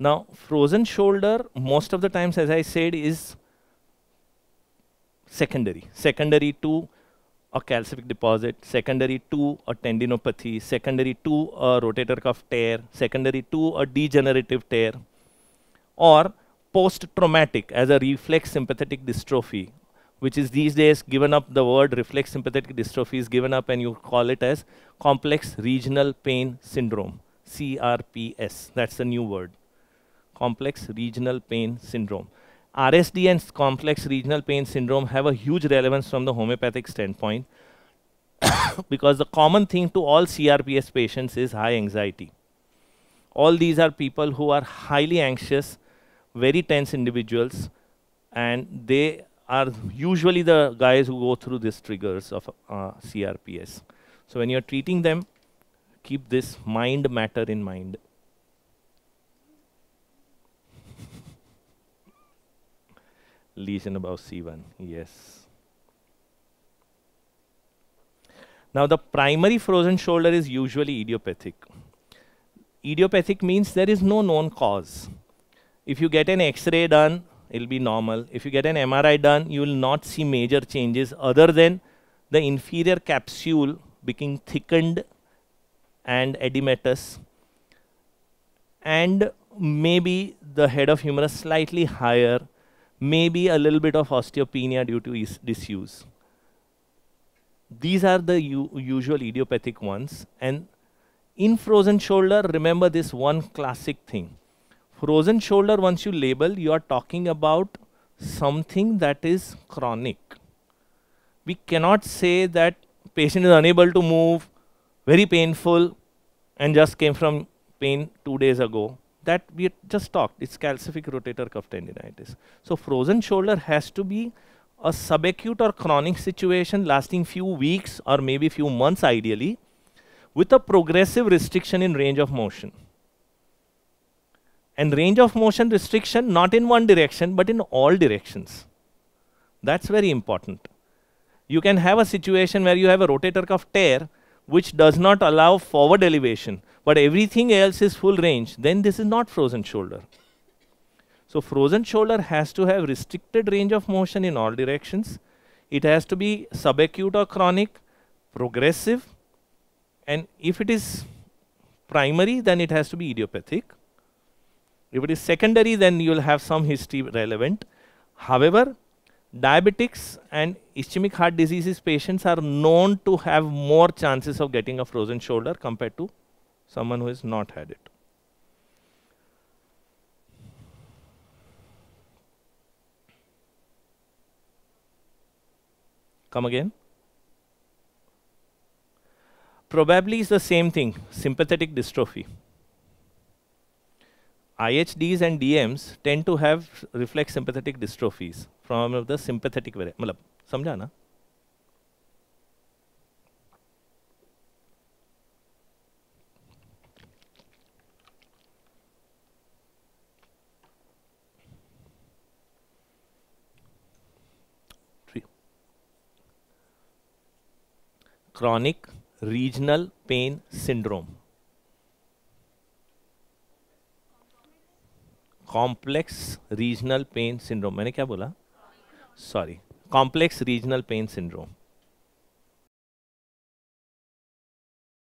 Now, frozen shoulder, most of the times, as I said, is secondary to a calcific deposit, secondary to a tendinopathy, secondary to a rotator cuff tear, secondary to a degenerative tear, or post-traumatic as a reflex sympathetic dystrophy, which is these days given up. The word reflex sympathetic dystrophy is given up and you call it as complex regional pain syndrome, CRPS. That's the new word, complex regional pain syndrome. RSD and complex regional pain syndrome have a huge relevance from the homeopathic standpoint because the common thing to all CRPS patients is high anxiety. All these are people who are highly anxious, very tense individuals, and they are usually the guys who go through these triggers of CRPS. So when you're treating them, keep this mind matter in mind. Lesion above C1, yes. Now the primary frozen shoulder is usually idiopathic. Idiopathic means there is no known cause. If you get an X-ray done, it'll be normal. If you get an MRI done, you will not see major changes other than the inferior capsule becoming thickened and edematous, and maybe the head of humerus slightly higher, maybe a little bit of osteopenia due to disuse. These are the usual idiopathic ones. And in frozen shoulder, remember this one classic thing. Frozen shoulder, once you label, you are talking about something that is chronic. We cannot say that patient is unable to move, very painful, and just came from pain 2 days ago. That we just talked, it's calcific rotator cuff tendinitis. So frozen shoulder has to be a subacute or chronic situation lasting few weeks or maybe few months ideally, with a progressive restriction in range of motion. And range of motion restriction not in one direction but in all directions. That's very important. You can have a situation where you have a rotator cuff tear which does not allow forward elevation, but everything else is full range, then this is not frozen shoulder. So frozen shoulder has to have restricted range of motion in all directions. It has to be subacute or chronic, progressive, and if it is primary, then it has to be idiopathic. If it is secondary, then you will have some history relevant. However, diabetics and ischemic heart diseases patients are known to have more chances of getting a frozen shoulder compared to someone who has not had it. Come again? Probably is the same thing, sympathetic dystrophy. IHDs and DMs tend to have reflex sympathetic dystrophies from the sympathetic variant. मतलब समझा ना? Chronic regional pain syndrome. Complex regional pain syndrome. मैंने क्या बोला? Sorry. Complex regional pain syndrome.